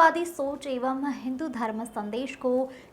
हिंदूवादी सोच एवं हिंदू धर्म संदेश को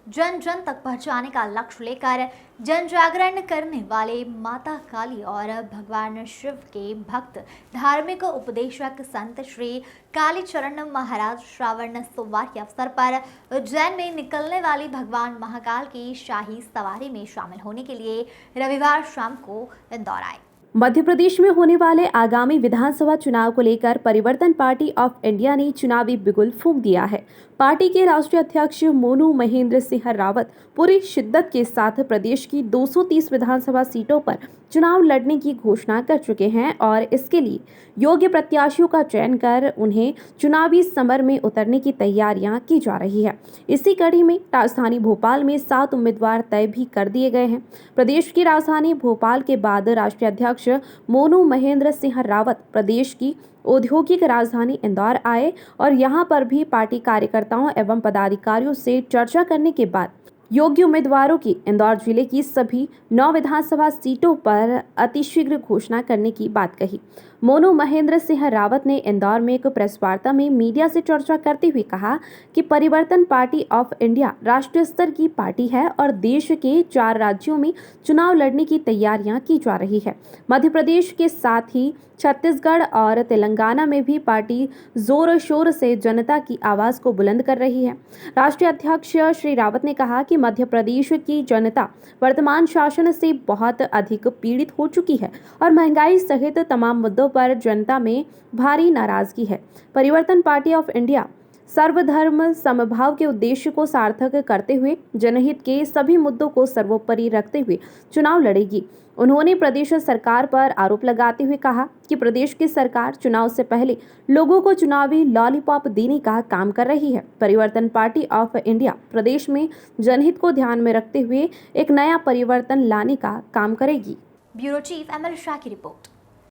जन जन तक पहुंचाने का लक्ष्य लेकर जन जागरण करने वाले माता काली और भगवान शिव के भक्त धार्मिक उपदेशक संत श्री कालीचरण महाराज श्रावण सोमवार के अवसर पर उज्जैन में निकलने वाली भगवान महाकाल की शाही सवारी में शामिल होने के लिए रविवार शाम को इंदौर आए। मध्य प्रदेश में होने वाले आगामी विधानसभा चुनाव को लेकर परिवर्तन पार्टी ऑफ इंडिया ने चुनावी बिगुल फूंक दिया है। पार्टी के राष्ट्रीय अध्यक्ष मोनू महेंद्र सिंह रावत पूरी शिद्दत के साथ प्रदेश की 230 विधानसभा सीटों पर चुनाव लड़ने की घोषणा कर चुके हैं और इसके लिए योग्य प्रत्याशियों का चयन कर उन्हें चुनावी समर में उतरने की तैयारियां की जा रही है। इसी कड़ी में राजधानी भोपाल में 7 उम्मीदवार तय भी कर दिए गए हैं। प्रदेश की राजधानी भोपाल के बाद राष्ट्रीय अध्यक्ष मोनू महेंद्र सिंह रावत प्रदेश की औद्योगिक राजधानी इंदौर आए और यहां पर भी पार्टी कार्यकर्ताओं एवं पदाधिकारियों से चर्चा करने के बाद योग्य उम्मीदवारों की इंदौर जिले की सभी 9 विधानसभा सीटों पर अतिशीघ्र घोषणा करने की बात कही। मोनू महेंद्र सिंह रावत ने इंदौर में एक प्रेस वार्ता में मीडिया से चर्चा करते हुए कहा कि परिवर्तन पार्टी ऑफ इंडिया राष्ट्रीय स्तर की पार्टी है और देश के 4 राज्यों में चुनाव लड़ने की तैयारियां की जा रही है। मध्य प्रदेश के साथ ही छत्तीसगढ़ और तेलंगाना में भी पार्टी जोर शोर से जनता की आवाज को बुलंद कर रही है। राष्ट्रीय अध्यक्ष श्री रावत ने कहा कि मध्य प्रदेश की जनता वर्तमान शासन से बहुत अधिक पीड़ित हो चुकी है और महंगाई सहित तमाम मुद्दों पर जनता में भारी नाराजगी है। परिवर्तन पार्टी ऑफ इंडिया सर्वधर्म समभाव के उद्देश्य को सार्थक करते हुए जनहित के सभी मुद्दों को सर्वोपरि रखते हुए चुनाव लड़ेगी। उन्होंने प्रदेश सरकार पर आरोप लगाते हुए कहा कि प्रदेश की सरकार चुनाव से पहले लोगों को चुनावी लॉलीपॉप देने का काम कर रही है। परिवर्तन पार्टी ऑफ इंडिया प्रदेश में जनहित को ध्यान में रखते हुए एक नया परिवर्तन लाने का काम करेगी। ब्यूरो चीफ एमएल शाह की रिपोर्ट।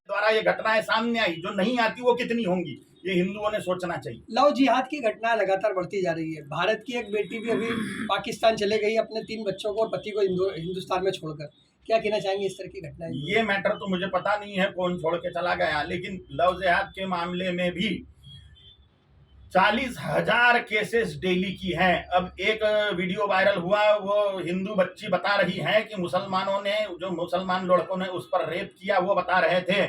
द्वारा ये घटनाएं सामने आई, जो नहीं आती वो कितनी होंगी, ये हिंदुओं ने सोचना चाहिए। लव जिहाद की घटना लगातार बढ़ती जा रही है। भारत की एक बेटी भी अभी पाकिस्तान चले गई अपने 3 बच्चों को और पति को हिंदुस्तान में छोड़कर। क्या कहना चाहेंगे इस तरह की घटनाएं? ये मैटर तो मुझे पता नहीं है कौन छोड़ के चला गया, लेकिन लव जिहाद के मामले में भी 40,000 केसेस डेली की हैं। अब एक वीडियो वायरल हुआ, वो हिंदू बच्ची बता रही है कि मुसलमानों ने, जो मुसलमान लड़कों ने उस पर रेप किया, वो बता रहे थे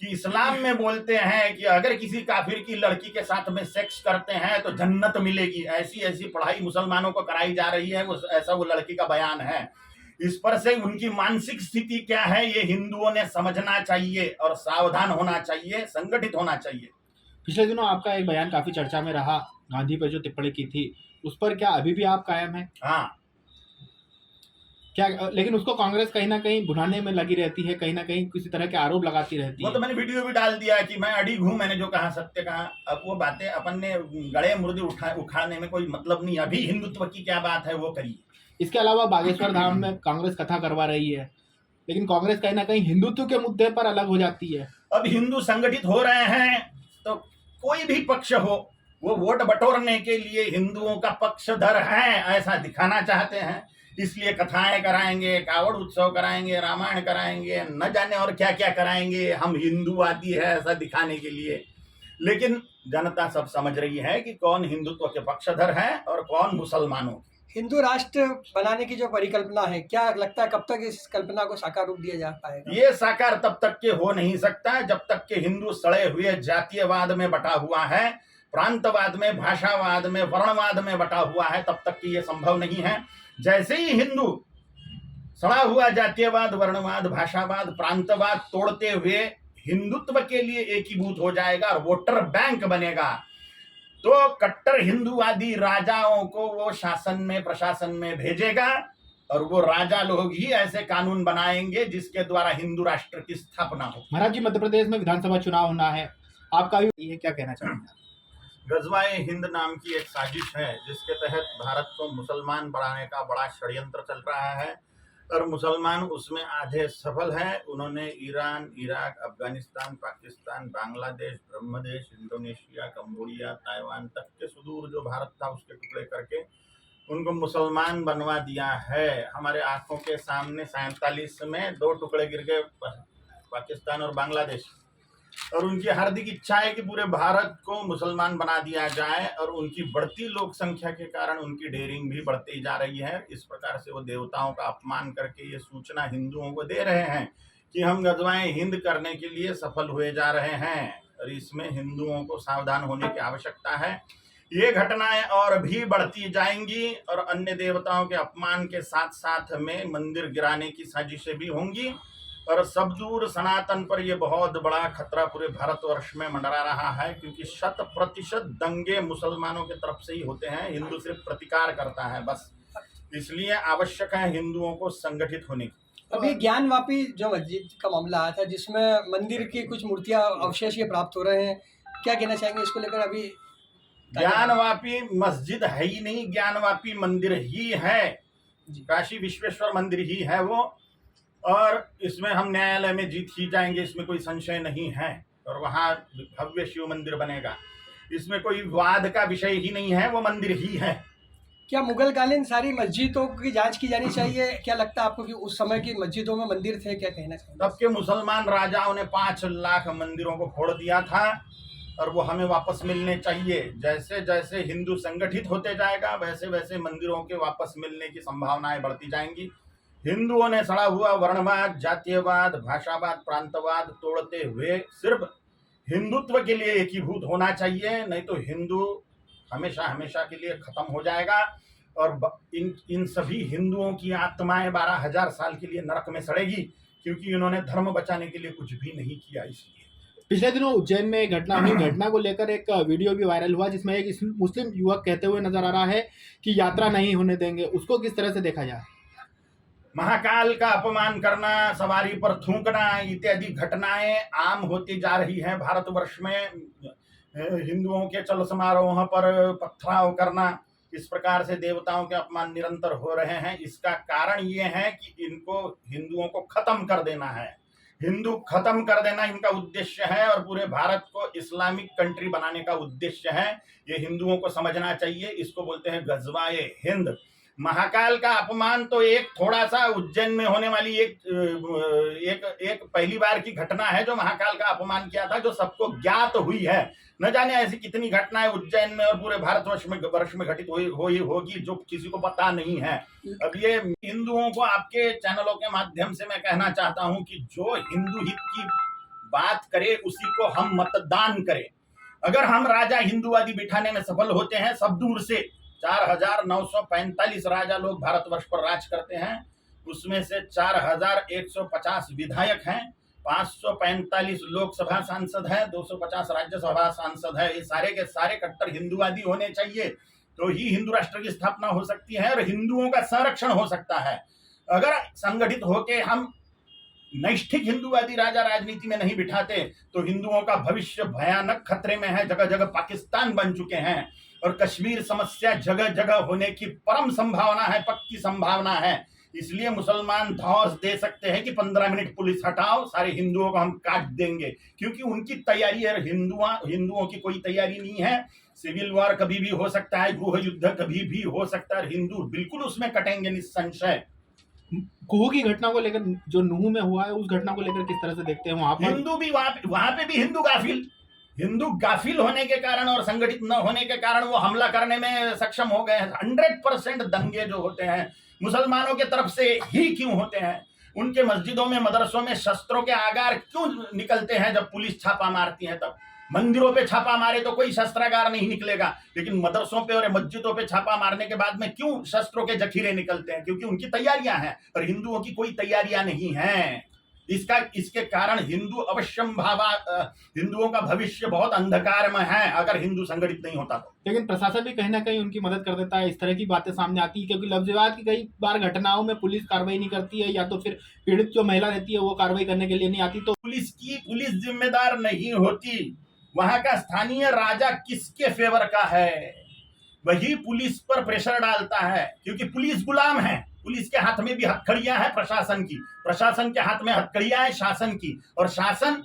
कि इस्लाम में बोलते हैं कि अगर किसी काफिर की लड़की के साथ में सेक्स करते हैं तो जन्नत मिलेगी। ऐसी ऐसी पढ़ाई मुसलमानों को कराई जा रही है, वो ऐसा वो लड़की का बयान है। इस पर से उनकी मानसिक स्थिति क्या है ये हिंदुओं ने समझना चाहिए और सावधान होना चाहिए, संगठित होना चाहिए। पिछले दिनों आपका एक बयान काफी चर्चा में रहा, गांधी पर जो टिप्पणी की थी उस पर क्या अभी भी आप कायम हैं? हाँ, क्या लेकिन उसको कांग्रेस कहीं ना कहीं भुनाने में लगी रहती है, कहीं ना कहीं किसी तरह के आरोप लगाती रहती है। वो तो मैंने वीडियो भी डाल दिया कि मैं अड़ी हूं, मैंने जो कहा सत्य कहा। अब वो बातें अपन ने गड़े मुर्दे उखाड़ने में कोई मतलब नहीं। अभी हिंदुत्व की क्या बात है वो करिए। इसके अलावा बागेश्वर धाम में कांग्रेस कथा करवा रही है, लेकिन कांग्रेस कहीं ना कहीं हिंदुत्व के मुद्दे पर अलग हो जाती है। अब हिंदू संगठित हो रहे हैं तो कोई भी पक्ष हो, वो वोट बटोरने के लिए हिंदुओं का पक्षधर है ऐसा दिखाना चाहते हैं, इसलिए कथाएं कराएंगे, कावड़ उत्सव कराएंगे, रामायण कराएंगे, न जाने और क्या क्या कराएंगे। हम हिंदूवादी है ऐसा दिखाने के लिए। लेकिन जनता सब समझ रही है कि कौन हिंदुत्व के पक्षधर है और कौन मुसलमानों के। हिंदू राष्ट्र बनाने की जो परिकल्पना है, क्या लगता है कब तक इस कल्पना को साकार रूप दिया जा पाएगा? ये साकार तब तक के हो नहीं सकता जब तक के हिंदू सड़े हुए जातीयवाद में बटा हुआ है, प्रांतवाद में, भाषावाद में, वर्णवाद में बटा हुआ है, तब तक कि ये संभव नहीं है। जैसे ही हिंदू सड़ा हुआ जातीयवाद, वर्णवाद, भाषावाद, प्रांतवाद तोड़ते हुए हिंदुत्व के लिए एकीभूत हो जाएगा और वोटर बैंक बनेगा, तो कट्टर हिंदूवादी राजाओं को वो शासन में, प्रशासन में भेजेगा और वो राजा लोग ही ऐसे कानून बनाएंगे जिसके द्वारा हिंदू राष्ट्र की स्थापना हो। महाराज जी, मध्य प्रदेश में विधानसभा चुनाव होना है, आपका भी ये क्या कहना चाहेंगे? गजवाए हिंद नाम की एक साजिश है जिसके तहत भारत को मुसलमान बनाने का बड़ा षड्यंत्र चल रहा है और मुसलमान उसमें आधे सफल हैं। उन्होंने Iran, Iraq, Afghanistan, Pakistan, Bangladesh, Brahmadesh, Indonesia, Cambodia, Taiwan तक के सुदूर जो भारत था उसके टुकड़े करके उनको मुसलमान बनवा दिया है। हमारे आंखों के सामने 47 में 2 टुकड़े गिर गए, पाकिस्तान और बांग्लादेश। और उनकी हार्दिक इच्छा है कि पूरे भारत को मुसलमान बना दिया जाए, और उनकी बढ़ती लोक संख्या के कारण उनकी डेयरिंग भी बढ़ती जा रही है। इस प्रकार से वो देवताओं का अपमान करके ये सूचना हिंदुओं को दे रहे हैं कि हम गजवाए हिंद करने के लिए सफल हुए जा रहे हैं, और इसमें हिंदुओं को सावधान होने की आवश्यकता है। ये घटनाएं और भी बढ़ती जाएंगी, और अन्य देवताओं के अपमान के साथ साथ में मंदिर गिराने की साजिशें भी होंगी, और सब दूर सनातन पर यह बहुत बड़ा खतरा पूरे भारतवर्ष में मंडरा रहा है, क्योंकि 100% दंगे मुसलमानों की तरफ से ही होते हैं। हिंदू सिर्फ प्रतिकार करता है बस, इसलिए आवश्यक है हिंदुओं को संगठित होने की। अभी ज्ञानवापी जो मस्जिद का मामला आया था, जिसमें मंदिर की कुछ मूर्तियां अवशेष ये प्राप्त हो रहे हैं, क्या कहना चाहेंगे इसको लेकर? अभी ज्ञानवापी मस्जिद है ही नहीं, ज्ञानवापी मंदिर ही है, काशी विश्वेश्वर मंदिर ही है वो, और इसमें हम न्यायालय में जीत ही जाएंगे, इसमें कोई संशय नहीं है। और वहाँ भव्य शिव मंदिर बनेगा, इसमें कोई वाद का विषय ही नहीं है, वो मंदिर ही है। क्या मुगल कालीन सारी मस्जिदों की जांच की जानी चाहिए? क्या लगता है आपको कि उस समय की मस्जिदों में मंदिर थे? क्या कहना चाहिए? तब के मुसलमान राजाओं ने 5 लाख मंदिरों को फोड़ दिया था, और वो हमें वापस मिलने चाहिए। जैसे जैसे हिंदू संगठित होते जाएगा, वैसे वैसे मंदिरों के वापस मिलने की संभावनाएं बढ़ती जाएंगी। हिंदुओं ने सड़ा हुआ वर्णवाद, जातीयवाद, भाषावाद, प्रांतवाद तोड़ते हुए सिर्फ हिंदुत्व के लिए एकीभूत होना चाहिए, नहीं तो हिंदू हमेशा हमेशा के लिए खत्म हो जाएगा, और इन सभी हिंदुओं की आत्माएं 12,000 साल के लिए नरक में सड़ेगी, क्योंकि इन्होंने धर्म बचाने के लिए कुछ भी नहीं किया। इसलिए पिछले दिनों उज्जैन में एक घटना हुई, घटना को लेकर एक वीडियो भी वायरल हुआ, जिसमें एक मुस्लिम युवक कहते हुए नजर आ रहा है कि यात्रा नहीं होने देंगे। उसको किस तरह से देखा जाए? महाकाल का अपमान करना, सवारी पर थूकना इत्यादि घटनाएं आम होती जा रही हैं भारतवर्ष में। हिंदुओं के चल समारोह पर पथराव करना, इस प्रकार से देवताओं के अपमान निरंतर हो रहे हैं। इसका कारण ये है कि इनको हिंदुओं को खत्म कर देना है, हिंदू खत्म कर देना इनका उद्देश्य है, और पूरे भारत को इस्लामिक कंट्री बनाने का उद्देश्य है। ये हिंदुओं को समझना चाहिए, इसको बोलते हैं गजवाए हिंद। महाकाल का अपमान तो एक थोड़ा सा उज्जैन में होने वाली एक पहली बार की घटना है, जो महाकाल का अपमान किया था, जो सबको ज्ञात हुई है। न जाने ऐसी कितनी घटनाएं उज्जैन में और पूरे भारतवर्ष में घटित होगी जो किसी को पता नहीं है। अब ये हिंदुओं को आपके चैनलों के माध्यम से मैं कहना चाहता हूं कि जो हिंदू हित की बात करे उसी को हम मतदान करें। अगर हम राजा हिंदुवादी बिठाने में सफल होते हैं, सब दूर से 4,945 राजा लोग भारतवर्ष पर राज करते हैं, उसमें से 4,150 विधायक हैं, 545 लोकसभा सांसद है, 250 राज्यसभा सांसद है। ये सारे के सारे कट्टर हिंदुवादी होने चाहिए, तो ही हिंदू राष्ट्र की स्थापना हो सकती है और हिंदुओं का संरक्षण हो सकता है। अगर संगठित होके हम नैष्ठिक हिंदुवादी राजा राजनीति में नहीं बिठाते तो हिंदुओं का भविष्य भयानक खतरे में है। जगह जगह पाकिस्तान बन चुके हैं, और कश्मीर समस्या जगह जगह होने की परम संभावना है, पक्की संभावना है। इसलिए मुसलमान धौंस दे सकते हैं कि 15 मिनट पुलिस हटाओ, सारे हिंदुओं को हम काट देंगे, क्योंकि उनकी तैयारी है। हिंदुओं की कोई तैयारी नहीं है। सिविल वॉर कभी भी हो सकता है, गृह युद्ध कभी भी हो सकता है, हिंदू बिल्कुल उसमें कटेंगे निसंशय। कुहू की घटना को लेकर, जो नूह में हुआ है, उस घटना को लेकर किस तरह से देखते हैं? वहां पर हिंदू भी वहां पे भी हिंदू गाफिल होने के कारण और संगठित न होने के कारण वो हमला करने में सक्षम हो गए हैं। 100% दंगे जो होते हैं मुसलमानों के तरफ से ही क्यों होते हैं? उनके मस्जिदों में, मदरसों में शस्त्रों के आगार क्यों निकलते हैं? जब पुलिस छापा मारती है तब। मंदिरों पे छापा मारे तो कोई शस्त्रागार नहीं निकलेगा, लेकिन मदरसों पे और मस्जिदों पे छापा मारने के बाद में क्यों शस्त्रों के जखीरे निकलते हैं? क्योंकि उनकी तैयारियां हैं, और हिंदुओं की कोई तैयारियां नहीं हैं। इसके कारण हिंदुओं का भविष्य बहुत अंधकार में है, अगर हिंदू संगठित नहीं होता तो। लेकिन प्रशासन भी कहीं ना कहीं उनकी मदद कर देता है। इस तरह की बातें सामने आती है, क्योंकि लफ्ज़ की कई बार घटनाओं में पुलिस कार्रवाई नहीं करती है, या तो फिर पीड़ित जो महिला रहती है वो कार्रवाई करने के लिए नहीं आती। तो पुलिस जिम्मेदार नहीं होती। वहां का स्थानीय राजा किसके फेवर का है, वही पुलिस पर प्रेशर डालता है, क्योंकि पुलिस गुलाम है। पुलिस के हाथ में भी हथकड़ियां हैं प्रशासन की, प्रशासन के हाथ में हथकड़ियां हैं शासन की, और शासन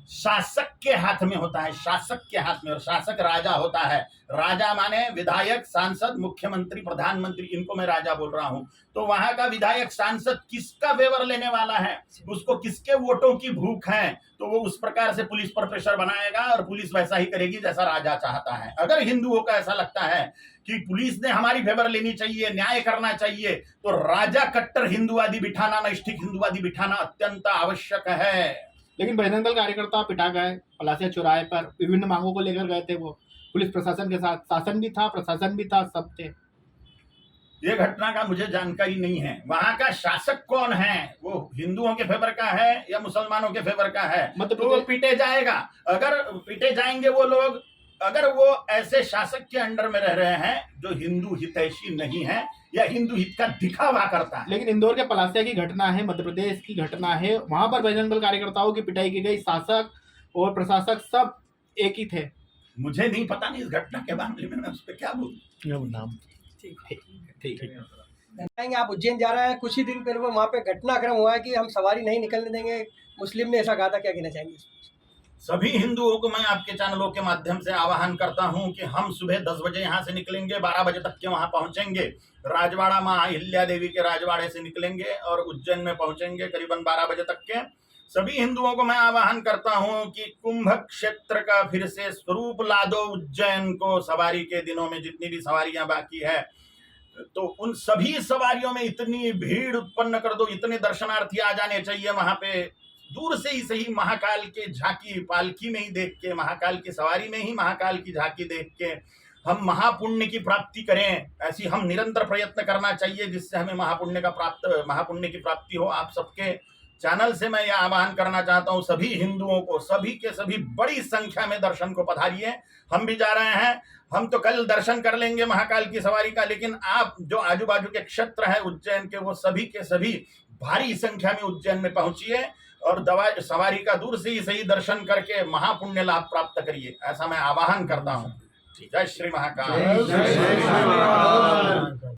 शासक के हाथ में होता है, शासक के हाथ में, और शासक राजा होता है। राजा माने विधायक, सांसद, मुख्यमंत्री, प्रधानमंत्री, इनको मैं राजा बोल रहा हूं। तो वहां का विधायक, सांसद किसका फेवर लेने वाला है, उसको किसके वोटों की भूख है, तो वो उस प्रकार से पुलिस पर प्रेशर बनाएगा और पुलिस वैसा ही करेगी जैसा राजा चाहता है। अगर हिंदुओं का ऐसा लगता है कि पुलिस ने हमारी फेवर लेनी चाहिए, न्याय करना चाहिए, तो राजा कट्टर हिंदुवादी बिठाना, नैष्ठिक हिंदुवादी बिठाना अत्यंत आवश्यक है। लेकिन बजरंग दल कार्यकर्ता पिटा गए पलासिया चौराहे पर, विभिन्न मांगों को लेकर गए थे वो पुलिस प्रशासन के साथ, शासन भी था, प्रशासन भी था, सब थे। ये घटना का मुझे जानकारी नहीं है। वहां का शासक कौन है, वो हिंदुओं के फेवर का है या मुसलमानों के फेवर का है, तो वो पीटे जाएगा। अगर पीटे जाएंगे वो लोग, अगर वो ऐसे शासक के अंडर में रह रहे हैं जो हिंदू हितैषी नहीं है या हिंदू हित का दिखावा करता है। लेकिन इंदौर के पलासिया की घटना है, मध्य प्रदेश की घटना है, वहां पर बजरंग दल कार्यकर्ताओं की पिटाई की गई, शासक और प्रशासक सब एक ही थे। मुझे नहीं पता, नहीं इस घटना के मामले में मैं उस पर क्या बोलूं। नाम ठीक है। बताएंगे आप उज्जैन जा रहे हैं, कुछ ही दिन पहले वहाँ पे घटनाक्रम हुआ है कि हम सवारी नहीं निकलने देंगे, मुस्लिम ने ऐसा कहा था, क्या कहना चाहेंगे? सभी हिंदुओं को मैं आपके चैनलों के माध्यम से आह्वान करता हूं कि हम सुबह 10 बजे यहाँ से निकलेंगे, 12 बजे तक के वहां पहुंचेंगे। राजवाड़ा माँ अहिल्या देवी के राजवाड़े से निकलेंगे और उज्जैन में पहुंचेंगे करीबन 12 बजे तक के। सभी हिंदुओं को मैं आह्वान करता हूं कि कुंभ क्षेत्र का फिर से स्वरूप ला दो उज्जैन को। सवारी के दिनों में जितनी भी सवारियां बाकी है, तो उन सभी सवारियों में इतनी भीड़ उत्पन्न कर दो, इतने दर्शनार्थी आ जाने चाहिए वहां पे। दूर से ही सही महाकाल के झांकी पालकी में ही देख के, महाकाल की सवारी में ही महाकाल की झांकी देख के हम महापुण्य की प्राप्ति करें। ऐसी हम निरंतर प्रयत्न करना चाहिए जिससे हमें महापुण्य की प्राप्ति हो। आप सबके चैनल से मैं यह आह्वान करना चाहता हूं सभी हिंदुओं को, सभी के सभी बड़ी संख्या में दर्शन को पधारिए। हम भी जा रहे हैं, हम तो कल दर्शन कर लेंगे महाकाल की सवारी का, लेकिन आप जो आजू बाजू के क्षेत्र है उज्जैन के, वो सभी के सभी भारी संख्या में उज्जैन में पहुंचिए और सवारी का दूर से ही सही दर्शन करके महापुण्य लाभ प्राप्त करिए, ऐसा मैं आह्वान करता हूँ। जय श्री महाकाल।